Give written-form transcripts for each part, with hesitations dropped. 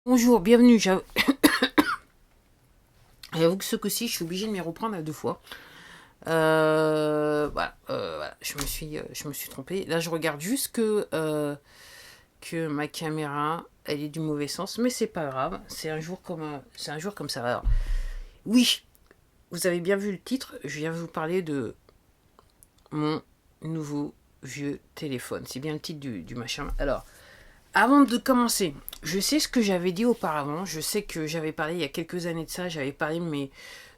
Bonjour, bienvenue. J'avoue que ce coup-ci, je suis obligée de m'y reprendre à deux fois. Voilà, je me suis trompée. Là, je regarde juste que ma caméra, elle est du mauvais sens, mais c'est pas grave. C'est un jour comme ça. Alors, oui, vous avez bien vu le titre. Je viens vous parler de mon nouveau vieux téléphone. C'est bien le titre du machin. Alors, avant de commencer, je sais ce que j'avais dit auparavant. Je sais que j'avais parlé il y a quelques années de ça. J'avais parlé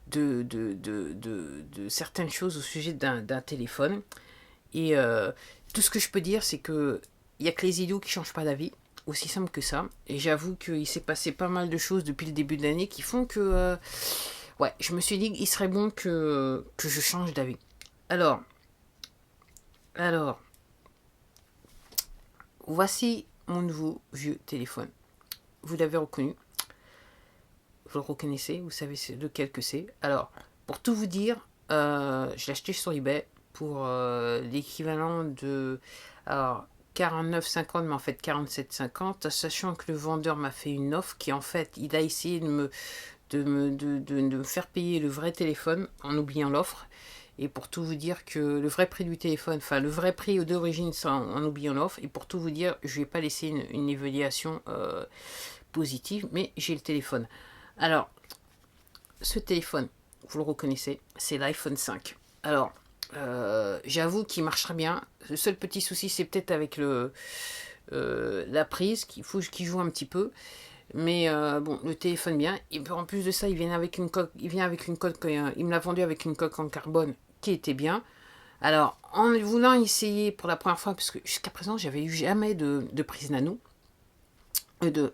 de certaines choses au sujet d'un téléphone. Et tout ce que je peux dire, c'est que il y a que les idiots qui changent pas d'avis. Aussi simple que ça. Et j'avoue qu'il s'est passé pas mal de choses depuis le début de l'année qui font que ouais, je me suis dit qu'il serait bon que je change d'avis. Alors, alors, voici mon nouveau vieux téléphone. Vous l'avez reconnu. Vous le reconnaissez, vous savez lequel que c'est. Alors, pour tout vous dire, je l'ai acheté sur eBay pour l'équivalent de alors, 49,50, mais en fait 47,50, sachant que le vendeur m'a fait une offre qui en fait, il a essayé de me faire payer le vrai téléphone en oubliant l'offre. Et pour tout vous dire que le vrai prix du téléphone, enfin le vrai prix d'origine, c'est en oubliant l'offre. Et pour tout vous dire, je ne vais pas laisser une évaluation positive, mais j'ai le téléphone. Alors, ce téléphone, vous le reconnaissez, c'est l'iPhone 5. Alors, j'avoue qu'il marchera bien. Le seul petit souci, c'est peut-être avec la prise, qu'il joue un petit peu. Mais bon, le téléphone bien. Et en plus de ça, il vient avec une coque. Il me l'a vendu avec une coque en carbone qui était bien. Alors, en voulant essayer pour la première fois, parce que jusqu'à présent, j'avais eu jamais de prise nano, de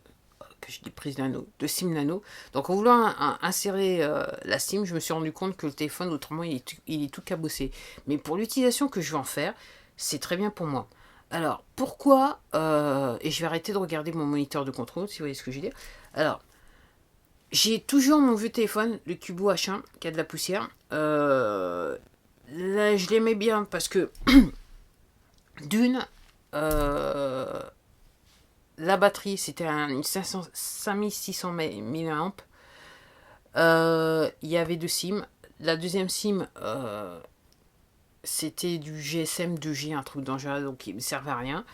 que je dis prise nano, de SIM nano. Donc en voulant insérer la SIM, je me suis rendu compte que le téléphone, autrement, il est tout cabossé. Mais pour l'utilisation que je vais en faire, c'est très bien pour moi. Alors, pourquoi et je vais arrêter de regarder mon moniteur de contrôle, si vous voyez ce que je veux dire. Alors, j'ai toujours mon vieux téléphone, le Cubo H1, qui a de la poussière. Là, je l'aimais bien parce que, d'une, euh, la batterie, c'était une 5600 mAh. Il y avait deux SIM. La deuxième SIM, c'était du GSM 2G, un truc dangereux, donc il ne me servait à rien.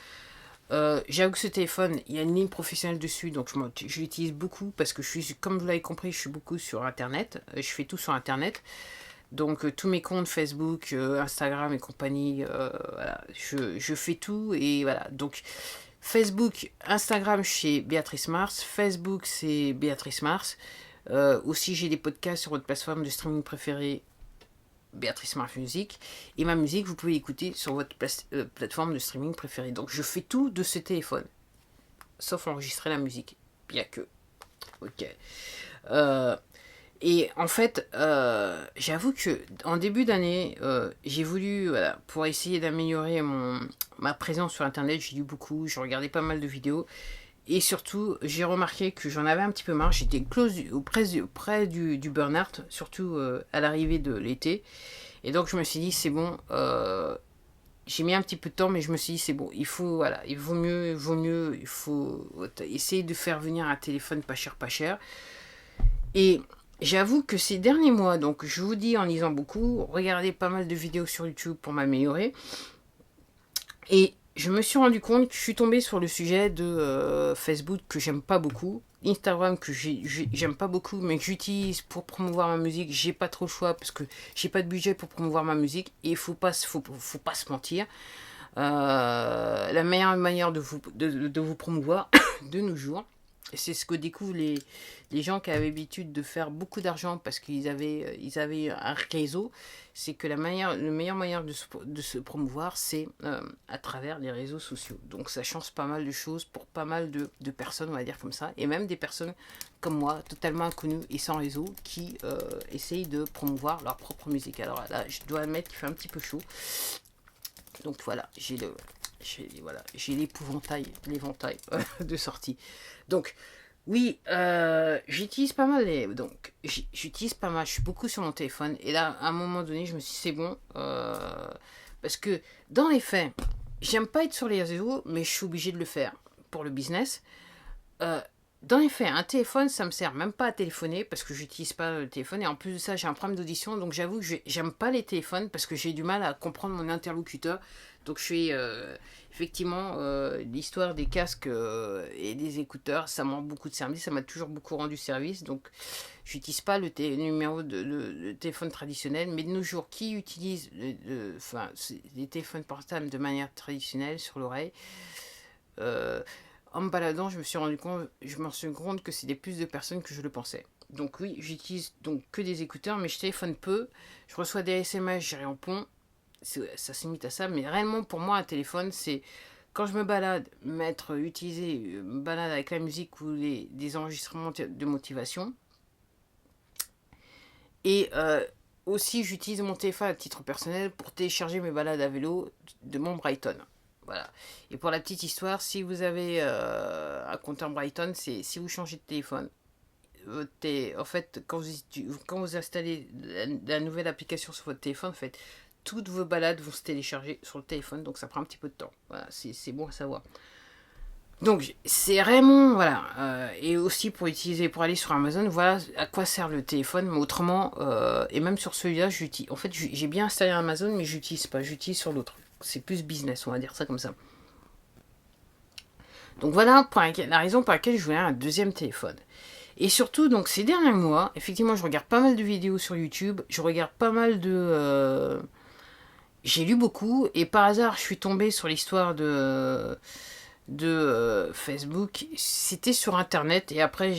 J'avoue que ce téléphone, il y a une ligne professionnelle dessus, donc je l'utilise beaucoup parce que comme vous l'avez compris, je suis beaucoup sur Internet. Je fais tout sur Internet. Donc tous mes comptes Facebook, Instagram et compagnie, voilà, je fais tout et voilà. Donc Facebook, Instagram, chez Béatrice Mars. Facebook, c'est Béatrice Mars. Aussi, j'ai des podcasts sur votre plateforme de streaming préférée, Béatrice Mars Music. Et ma musique, vous pouvez l'écouter sur votre plateforme de streaming préférée. Donc, je fais tout de ce téléphone, sauf enregistrer la musique. Bien que. Ok. Euh, et en fait, j'avoue que en début d'année, j'ai voulu, voilà, pour essayer d'améliorer ma présence sur Internet, j'ai lu beaucoup, j'ai regardé pas mal de vidéos. Et surtout, j'ai remarqué que j'en avais un petit peu marre. J'étais près du burn-out, surtout à l'arrivée de l'été. Et donc, je me suis dit, c'est bon. J'ai mis un petit peu de temps, mais je me suis dit, c'est bon. Il faut, voilà, vaut mieux, il faut essayer de faire venir un téléphone pas cher, pas cher. Et j'avoue que ces derniers mois, donc je vous dis en lisant beaucoup, regardez pas mal de vidéos sur YouTube pour m'améliorer. Et je me suis rendu compte que je suis tombée sur le sujet de Facebook que j'aime pas beaucoup, Instagram que j'aime pas beaucoup, mais que j'utilise pour promouvoir ma musique. J'ai pas trop le choix parce que j'ai pas de budget pour promouvoir ma musique et il faut pas se mentir. La meilleure manière de vous promouvoir de nos jours, et c'est ce que découvrent les gens qui avaient l'habitude de faire beaucoup d'argent parce ils avaient un réseau, c'est que le meilleur moyen de se promouvoir, c'est à travers les réseaux sociaux. Donc ça change pas mal de choses pour pas mal de personnes, on va dire comme ça, et même des personnes comme moi, totalement inconnues et sans réseau, qui essayent de promouvoir leur propre musique. Alors là, je dois admettre qu'il fait un petit peu chaud. Donc voilà, j'ai l'éventail de sortie. Donc oui, j'utilise pas mal j'utilise pas mal, je suis beaucoup sur mon téléphone. Et là, à un moment donné, je me suis dit, c'est bon. Parce que dans les faits, j'aime pas être sur les réseaux, mais je suis obligée de le faire pour le business. Euh, Dans les faits, un téléphone, ça me sert même pas à téléphoner parce que j'utilise pas le téléphone. Et en plus de ça, j'ai un problème d'audition. Donc j'avoue que j'aime pas les téléphones parce que j'ai du mal à comprendre mon interlocuteur. Donc je suis effectivement l'histoire des casques et des écouteurs, ça me rend beaucoup de service. Ça m'a toujours beaucoup rendu service. Donc j'utilise pas le numéro de téléphone traditionnel. Mais de nos jours, qui utilise les téléphones portables de manière traditionnelle sur l'oreille en me baladant, je me suis rendu compte que c'était plus de personnes que je le pensais. Donc oui, j'utilise donc que des écouteurs, mais je téléphone peu. Je reçois des SMS, je réponds. Ça se limite à ça, mais réellement pour moi un téléphone, c'est quand je me balade, me balade avec la musique ou des enregistrements de motivation. Et aussi, j'utilise mon téléphone à titre personnel pour télécharger mes balades à vélo de mon Brighton. Voilà. Et pour la petite histoire, si vous avez un compteur Brighton, c'est si vous changez de téléphone, en fait, quand vous installez la nouvelle application sur votre téléphone, en fait, toutes vos balades vont se télécharger sur le téléphone, donc ça prend un petit peu de temps. Voilà, c'est bon à savoir. Donc c'est vraiment voilà et aussi pour aller sur Amazon, voilà à quoi sert le téléphone, mais autrement et même sur celui-là j'utilise, en fait j'ai bien installé Amazon mais j'utilise sur l'autre, c'est plus business, on va dire ça comme ça. Donc voilà la raison pour laquelle je voulais un deuxième téléphone. Et surtout donc ces derniers mois, effectivement je regarde pas mal de vidéos sur YouTube, je regarde pas mal de j'ai lu beaucoup et par hasard je suis tombé sur l'histoire de Facebook, c'était sur internet et après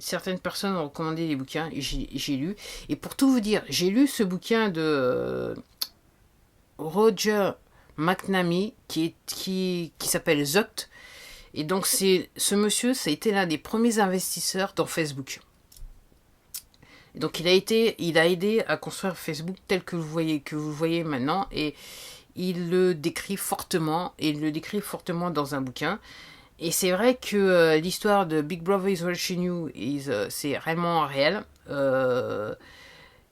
certaines personnes ont recommandé des bouquins et j'ai lu. Et pour tout vous dire, j'ai lu ce bouquin de Roger McNamee qui s'appelle Zoct. Et donc ce monsieur, ça a été l'un des premiers investisseurs dans Facebook. Et donc il a aidé à construire Facebook tel que vous voyez maintenant, et il le décrit fortement dans un bouquin. Et c'est vrai que l'histoire de Big Brother is watching you, c'est réellement réel.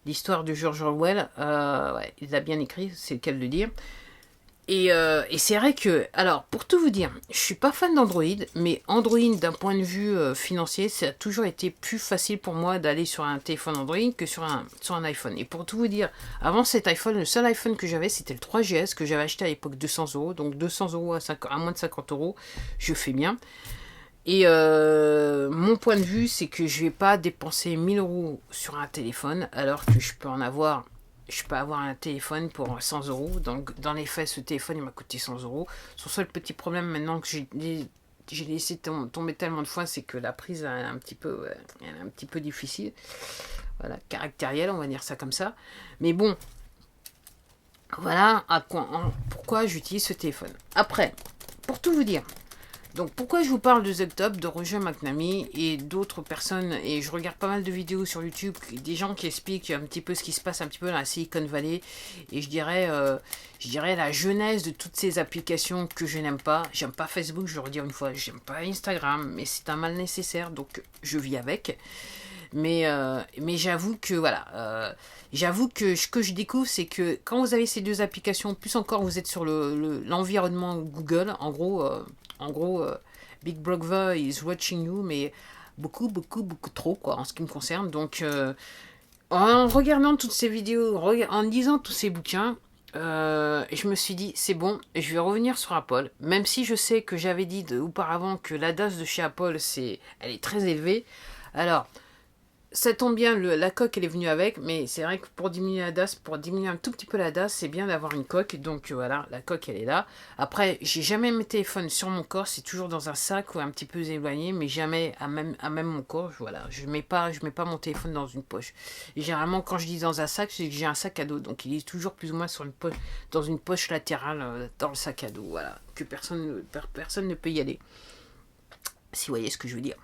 L'histoire de George Orwell, ouais, il l'a bien écrit, c'est le cas de le dire. Et c'est vrai que, alors, pour tout vous dire, je suis pas fan d'Android, mais Android, d'un point de vue financier, ça a toujours été plus facile pour moi d'aller sur un téléphone Android que sur un iPhone. Et pour tout vous dire, avant cet iPhone, le seul iPhone que j'avais, c'était le 3GS, que j'avais acheté à l'époque 200 €. Donc 200 € à moins de 50 €, je fais bien. Et mon point de vue, c'est que je vais pas dépenser 1000 € sur un téléphone, alors que je peux avoir un téléphone pour 100 €. Donc, dans les faits, ce téléphone, il m'a coûté 100 €. Son seul petit problème maintenant que j'ai laissé tomber tellement de fois, c'est que la prise est un petit peu difficile. Voilà, caractérielle, on va dire ça comme ça. Mais bon, voilà pourquoi j'utilise ce téléphone. Après, pour tout vous dire, donc pourquoi je vous parle de Zeptop, de Roger McNamee et d'autres personnes, et je regarde pas mal de vidéos sur YouTube, des gens qui expliquent un petit peu ce qui se passe un petit peu dans la Silicon Valley, et je dirais la genèse de toutes ces applications que je n'aime pas. J'aime pas Facebook, je le redis une fois, j'aime pas Instagram, mais c'est un mal nécessaire, donc je vis avec. Mais j'avoue que voilà, j'avoue que ce que je découvre, c'est que quand vous avez ces deux applications, plus encore vous êtes sur l'environnement Google, en gros, Big Brother is watching you, mais beaucoup trop, quoi, en ce qui me concerne. Donc, en regardant toutes ces vidéos, en lisant tous ces bouquins, je me suis dit, c'est bon, je vais revenir sur Apple, même si je sais que j'avais dit auparavant que la DAS de chez Apple, elle est très élevée. Alors, ça tombe bien, la coque elle est venue avec, mais c'est vrai que pour diminuer un tout petit peu la DAS, c'est bien d'avoir une coque. Donc voilà, la coque elle est là. Après, j'ai jamais mes téléphones sur mon corps, c'est toujours dans un sac ou un petit peu éloigné, mais jamais à même mon corps. Voilà, je mets pas mon téléphone dans une poche. Et généralement, quand je dis dans un sac, c'est que j'ai un sac à dos, donc il est toujours plus ou moins dans une poche latérale dans le sac à dos. Voilà, que personne ne peut y aller. Si vous voyez ce que je veux dire.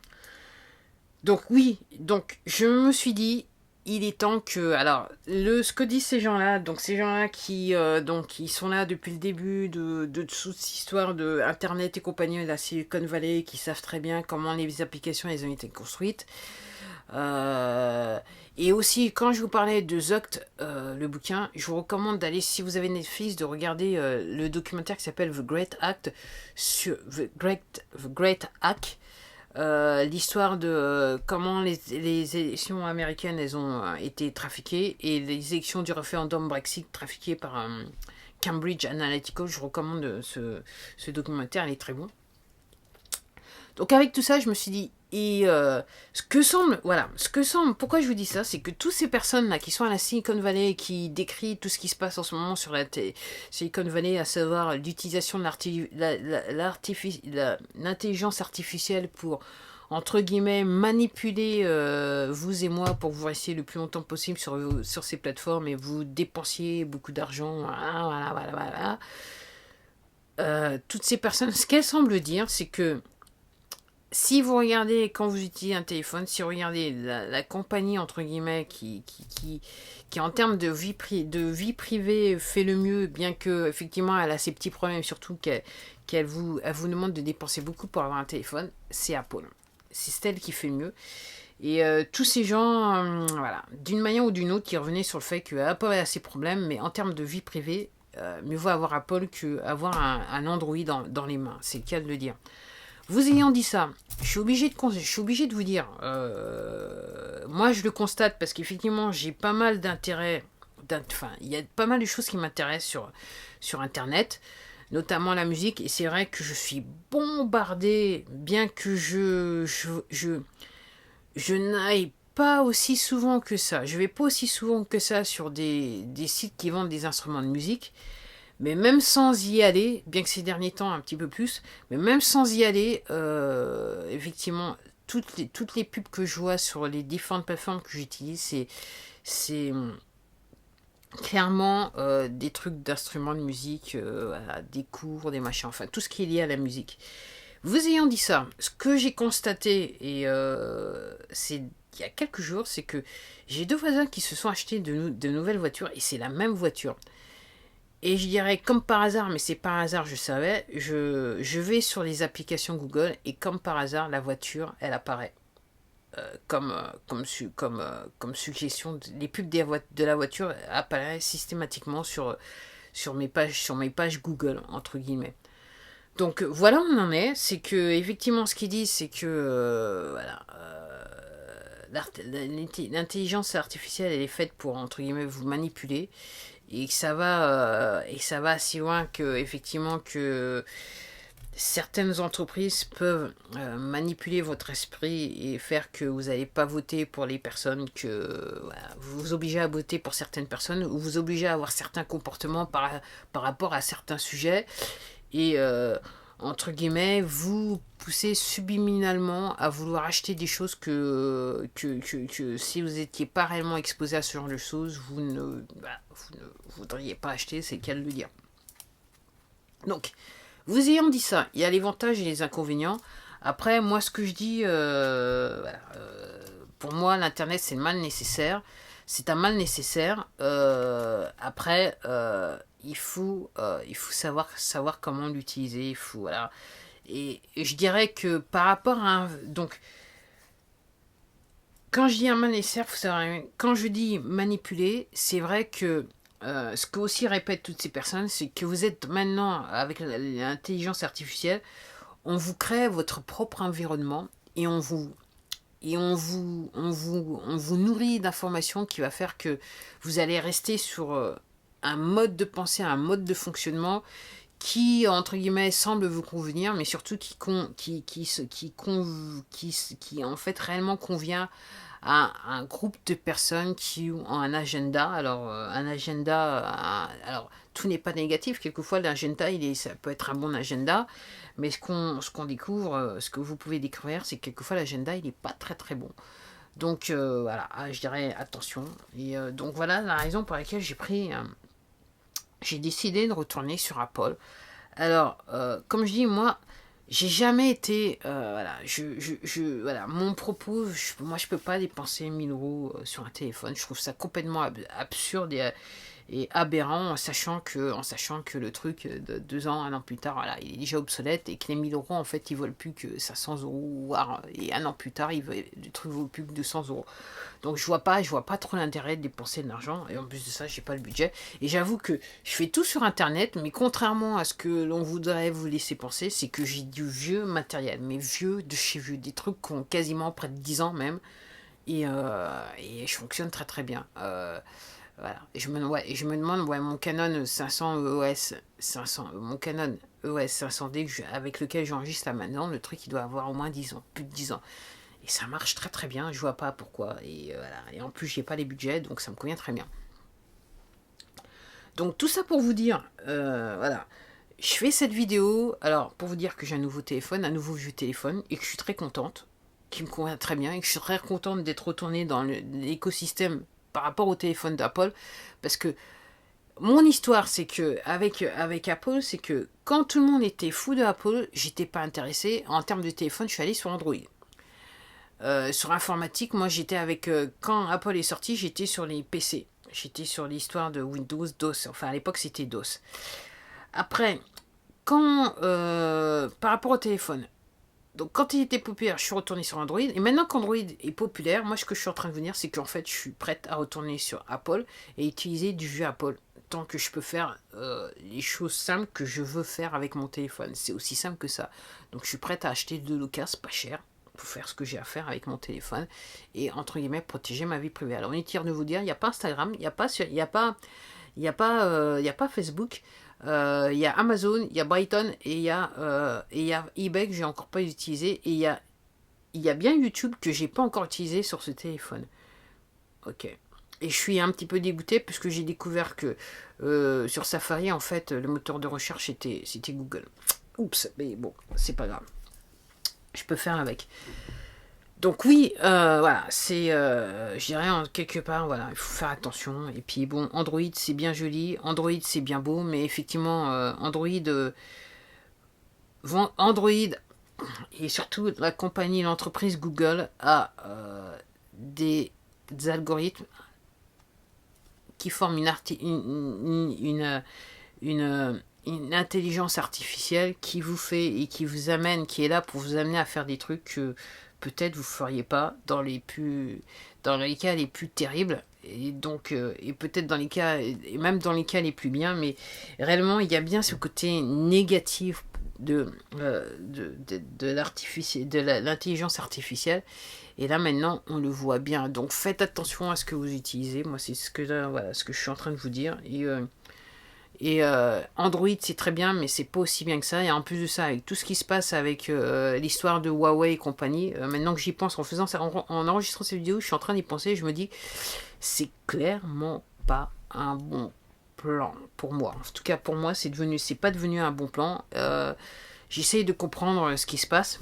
Donc oui, donc je me suis dit, il est temps que... Alors, ce que disent ces gens-là, donc ces gens-là qui sont là depuis le début de toute cette histoire de Internet et compagnie de la Silicon Valley, qui savent très bien comment les applications elles ont été construites. Et aussi, quand je vous parlais de Zoct, le bouquin, je vous recommande d'aller, si vous avez Netflix, de regarder le documentaire qui s'appelle The Great Hack, l'histoire de comment les élections américaines elles ont été trafiquées et les élections du référendum Brexit trafiquées par Cambridge Analytica. Je recommande ce documentaire, il est très bon. Donc avec tout ça, je me suis dit, et ce que semble, pourquoi je vous dis ça, c'est que toutes ces personnes-là qui sont à la Silicon Valley et qui décrivent tout ce qui se passe en ce moment sur la Silicon Valley, à savoir l'utilisation de l'intelligence artificielle pour, entre guillemets, manipuler vous et moi pour que vous restiez le plus longtemps possible sur ces plateformes et vous dépensiez beaucoup d'argent, voilà. Toutes ces personnes, ce qu'elles semblent dire, c'est que si vous regardez, quand vous utilisez un téléphone, si vous regardez la compagnie, entre guillemets, qui en termes de vie privée fait le mieux, bien que effectivement elle a ses petits problèmes, surtout elle vous demande de dépenser beaucoup pour avoir un téléphone, c'est Apple. C'est elle qui fait le mieux. Et tous ces gens, voilà, d'une manière ou d'une autre, qui revenaient sur le fait que Apple a ses problèmes, mais en termes de vie privée, mieux vaut avoir Apple qu'avoir un Android dans les mains. C'est le cas de le dire. Vous ayant dit ça, je suis obligé de vous dire, moi je le constate parce qu'effectivement j'ai pas mal d'intérêt, enfin il y a pas mal de choses qui m'intéressent sur Internet, notamment la musique, et c'est vrai que je suis bombardé, bien que je n'aille pas aussi souvent que ça, je vais pas aussi souvent que ça sur des sites qui vendent des instruments de musique. Mais même sans y aller, bien que ces derniers temps un petit peu plus, mais même sans y aller, effectivement, toutes les pubs que je vois sur les différentes plateformes que j'utilise, c'est clairement des trucs d'instruments de musique, voilà, des cours, des machins, enfin tout ce qui est lié à la musique. Vous ayant dit ça, ce que j'ai constaté, et c'est il y a quelques jours, c'est que j'ai deux voisins qui se sont achetés de nouvelles voitures, et c'est la même voiture. Et je dirais, comme par hasard, mais c'est par hasard, je savais, je vais sur les applications Google et comme par hasard, la voiture, elle apparaît comme suggestion. Les pubs de la voiture apparaissent systématiquement sur mes pages Google, entre guillemets. Donc voilà où on en est. C'est que, effectivement, ce qu'ils disent, c'est que voilà, l'intelligence artificielle, elle est faite pour, entre guillemets, vous manipuler. Et que ça va si loin que effectivement que certaines entreprises peuvent manipuler votre esprit et faire que vous n'allez pas voter pour les personnes que voilà, vous vous obligez à voter pour certaines personnes ou vous obligez à avoir certains comportements par rapport à certains sujets et entre guillemets vous poussez subliminalement à vouloir acheter des choses que si vous n'étiez pas réellement exposé à ce genre de choses, vous ne voudriez pas acheter, c'est le cas de le dire. Donc, vous ayant dit ça, il y a les avantages et les inconvénients. Après, moi, ce que je dis, voilà, pour moi, l'Internet, c'est le mal nécessaire. C'est un mal nécessaire. Après, il faut savoir comment l'utiliser. Il faut, voilà. Et je dirais que par rapport à donc, quand je dis un mal nécessaire, faut savoir, quand je dis manipuler, c'est vrai que ce que aussi répètent toutes ces personnes, c'est que vous êtes maintenant, avec l'intelligence artificielle, on vous crée votre propre environnement et on vous nourrit d'informations qui va faire que vous allez rester sur un mode de pensée, un mode de fonctionnement qui, entre guillemets, semble vous convenir, mais surtout qui en fait réellement convient à un groupe de personnes qui ont un agenda. Alors, un agenda, alors tout n'est pas négatif. Quelquefois, l'agenda, ça peut être un bon agenda, mais ce qu'on découvre, ce que vous pouvez découvrir, c'est que quelquefois l'agenda, il n'est pas très très bon. Donc voilà, je dirais attention. Et donc voilà la raison pour laquelle j'ai décidé de retourner sur Apple. Alors, comme je dis, moi, j'ai jamais été, voilà, voilà, mon propos, moi je peux pas dépenser 1000 euros sur un téléphone. Je trouve ça complètement absurde et aberrant en sachant que le truc de 2 ans, 1 an plus tard, voilà, il est déjà obsolète et que les 1000 euros, en fait, ils valent plus que 500 euros, voire, et 1 an plus tard, le truc vaut plus que 200 euros. Donc je vois pas trop l'intérêt de dépenser de l'argent, et en plus de ça, j'ai pas le budget. Et j'avoue que je fais tout sur internet, mais contrairement à ce que l'on voudrait vous laisser penser, c'est que j'ai du vieux matériel, mais vieux de chez vieux, des trucs qui ont quasiment près de 10 ans même, et je fonctionne très très bien. Voilà. Et je me demande, ouais, mon Canon 500 EOS 500, mon Canon EOS 500D avec lequel j'enregistre là maintenant, le truc il doit avoir au moins 10 ans, plus de 10 ans. Et ça marche très très bien, je vois pas pourquoi. Et voilà. Et en plus, j'ai pas les budgets, donc ça me convient très bien. Donc tout ça pour vous dire, voilà. Je fais cette vidéo, alors pour vous dire que j'ai un nouveau téléphone, un nouveau vieux téléphone, et que je suis très contente, qui me convient très bien, et que je suis très contente d'être retournée dans l'écosystème par rapport au téléphone d'Apple, parce que mon histoire, c'est que avec Apple, c'est que quand tout le monde était fou de Apple, j'étais pas intéressée. En termes de téléphone, je suis allée sur Android. Sur informatique, moi j'étais avec... quand Apple est sorti, j'étais sur les PC. J'étais sur l'histoire de Windows, DOS. Enfin, à l'époque, c'était DOS. Après, par rapport au téléphone, donc quand il était populaire, je suis retournée sur Android. Et maintenant qu'Android est populaire, moi ce que je suis en train de vous dire, c'est qu'en fait, je suis prête à retourner sur Apple et utiliser du vieux Apple. Tant que je peux faire les choses simples que je veux faire avec mon téléphone. C'est aussi simple que ça. Donc je suis prête à acheter de l'occasion pas cher pour faire ce que j'ai à faire avec mon téléphone et entre guillemets protéger ma vie privée. Alors inutile de vous dire, il n'y a pas Instagram, il n'y a pas Facebook, il y a Amazon, il y a Brighton et il y a eBay que j'ai encore pas utilisé et il y a bien YouTube que j'ai pas encore utilisé sur ce téléphone. Ok. Et je suis un petit peu dégoûtée puisque j'ai découvert que sur Safari, en fait, le moteur de recherche c'était Google. Oups, mais bon, c'est pas grave. Je peux faire avec. Donc oui, voilà, je dirais quelque part, voilà, il faut faire attention. Et puis bon, Android c'est bien joli, Android c'est bien beau, mais effectivement, Android et surtout la compagnie, l'entreprise Google a des algorithmes qui forment une intelligence artificielle qui vous fait et qui vous amène, qui est là pour vous amener à faire des trucs que peut-être vous ne feriez pas dans les cas les plus terribles. Et donc, et peut-être dans les cas, et même dans les cas les plus bien, mais réellement, il y a bien ce côté négatif de l'intelligence artificielle. Et là, maintenant, on le voit bien. Donc, faites attention à ce que vous utilisez. Moi, c'est ce que je suis en train de vous dire. Et Android, c'est très bien, mais c'est pas aussi bien que ça. Et en plus de ça, avec tout ce qui se passe avec l'histoire de Huawei et compagnie, maintenant que j'y pense, en enregistrant cette vidéo, je suis en train d'y penser. Je me dis, c'est clairement pas un bon plan pour moi. En tout cas, pour moi, c'est pas devenu un bon plan. J'essaye de comprendre ce qui se passe.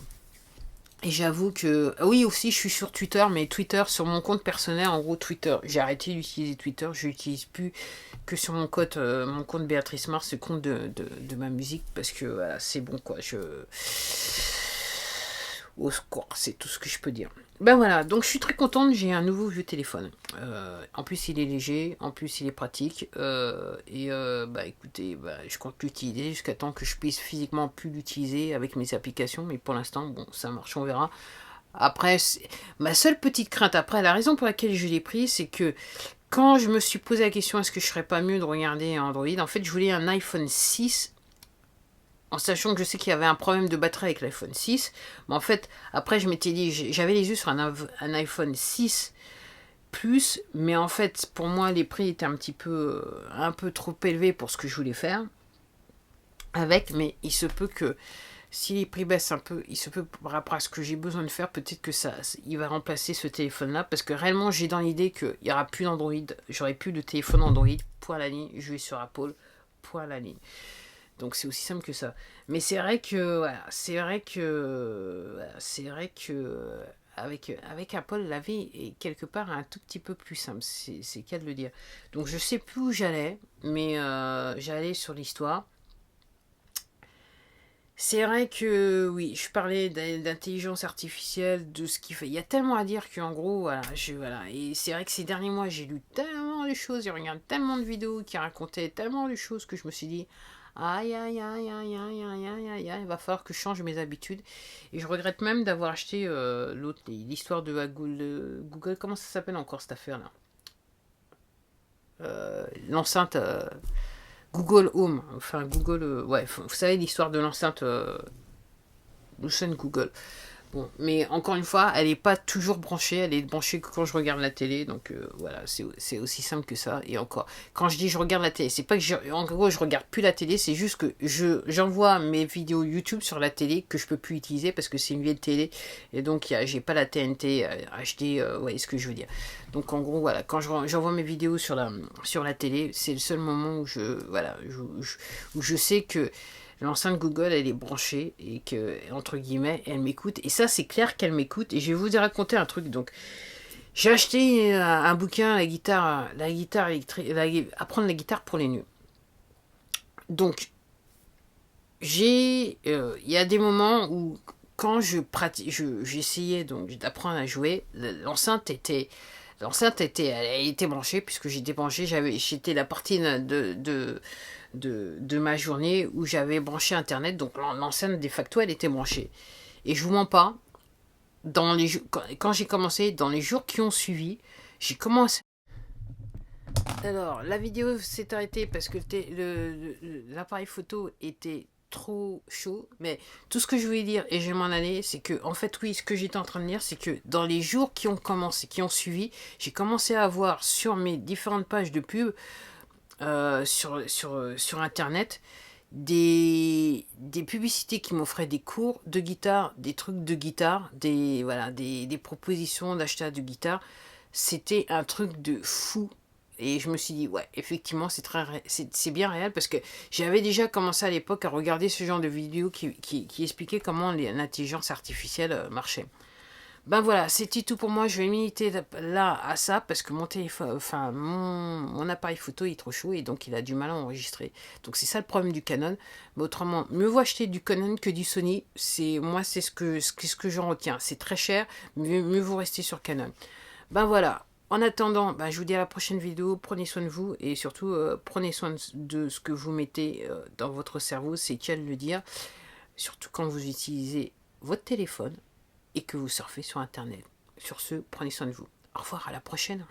Et j'avoue que... Oui, aussi, je suis sur Twitter, mais Twitter, sur mon compte personnel, en gros, Twitter. J'ai arrêté d'utiliser Twitter, je l'utilise plus que sur mon compte Béatrice Mars, ce compte de ma musique, parce que voilà, c'est bon, quoi. Au secours, c'est tout ce que je peux dire. Ben voilà, donc je suis très contente, j'ai un nouveau vieux téléphone. En plus, il est léger, en plus, il est pratique. Bah écoutez, je compte l'utiliser jusqu'à temps que je puisse physiquement plus l'utiliser avec mes applications. Mais pour l'instant, bon, ça marche, on verra. Après, ma seule petite crainte, après, la raison pour laquelle je l'ai pris, c'est que quand je me suis posé la question, est-ce que je serais pas mieux de regarder Android, en fait, je voulais un iPhone 6 en sachant que je sais qu'il y avait un problème de batterie avec l'iPhone 6. Mais en fait, après, je m'étais dit, j'avais les yeux sur un iPhone 6 Plus, mais en fait, pour moi, les prix étaient un peu trop élevés pour ce que je voulais faire avec, mais il se peut que si les prix baissent un peu, il se peut par rapport à ce que j'ai besoin de faire, peut-être que il va remplacer ce téléphone-là, parce que réellement, j'ai dans l'idée qu'il n'y aura plus d'Android, j'aurai plus de téléphone Android, point à la ligne, je vais sur Apple, point à la ligne. Donc c'est aussi simple que ça. Mais c'est vrai que avec Apple, la vie est quelque part un tout petit peu plus simple. C'est le cas de le dire. Donc je sais plus où j'allais, mais j'allais sur l'histoire. C'est vrai que oui, je parlais d'intelligence artificielle, de ce qu'il fait. Il y a tellement à dire qu'en gros, voilà. Et c'est vrai que ces derniers mois, j'ai lu tellement de choses, il regarde tellement de vidéos qui racontaient tellement de choses que je me suis dit, aïe, aïe, aïe, aïe, aïe, aïe, aïe, aïe, aïe, il va falloir que je change mes habitudes. Et je regrette même d'avoir acheté l'histoire de Google, comment ça s'appelle encore cette affaire-là? L'enceinte Google Home, enfin Google, ouais, vous savez l'histoire de l'enceinte Google. Bon, mais encore une fois, elle n'est pas toujours branchée, elle est branchée que quand je regarde la télé, donc voilà, c'est aussi simple que ça. Et encore, quand je dis je regarde la télé, c'est pas que en gros je regarde plus la télé, c'est juste que j'envoie mes vidéos YouTube sur la télé que je peux plus utiliser parce que c'est une vieille télé et donc j'ai pas la TNT HD, ouais, ce que je veux dire. Donc en gros voilà, quand j'envoie mes vidéos sur la télé, c'est le seul moment où où je sais que l'enceinte Google, elle est branchée et que, entre guillemets, elle m'écoute. Et ça, c'est clair qu'elle m'écoute. Et je vais vous raconter un truc. Donc, j'ai acheté un bouquin, la guitare électrique, apprendre la guitare pour les nuls. Donc, il y a des moments où, quand j'essayais donc d'apprendre à jouer, elle était branchée puisque j'étais branché, j'étais la partie de ma journée où j'avais branché Internet, donc l'enceinte de facto elle était branchée. Et je vous mens pas, quand j'ai commencé, dans les jours qui ont suivi, j'ai commencé. Alors la vidéo s'est arrêtée parce que l'appareil photo était trop chaud, mais tout ce que je voulais dire et je vais m'en aller, c'est que en fait oui, ce que j'étais en train de dire, c'est que dans les jours qui ont suivi, j'ai commencé à avoir sur mes différentes pages de pub sur internet des publicités qui m'offraient des cours de guitare, des trucs de guitare, des propositions d'achat de guitare. C'était un truc de fou. Et je me suis dit, ouais, effectivement, c'est bien réel parce que j'avais déjà commencé à l'époque à regarder ce genre de vidéos qui expliquaient comment l'intelligence artificielle marchait. Ben voilà, c'était tout pour moi. Je vais militer là à ça parce que mon téléphone, enfin mon appareil photo est trop chaud et donc il a du mal à enregistrer. Donc c'est ça le problème du Canon. Mais autrement, mieux vaut acheter du Canon que du Sony. C'est ce que j'en retiens. C'est très cher, mieux vaut rester sur Canon. Ben voilà. En attendant, ben, je vous dis à la prochaine vidéo. Prenez soin de vous et surtout prenez soin de ce que vous mettez dans votre cerveau. C'est qu'à le dire. Surtout quand vous utilisez votre téléphone et que vous surfez sur Internet. Sur ce, prenez soin de vous. Au revoir, à la prochaine.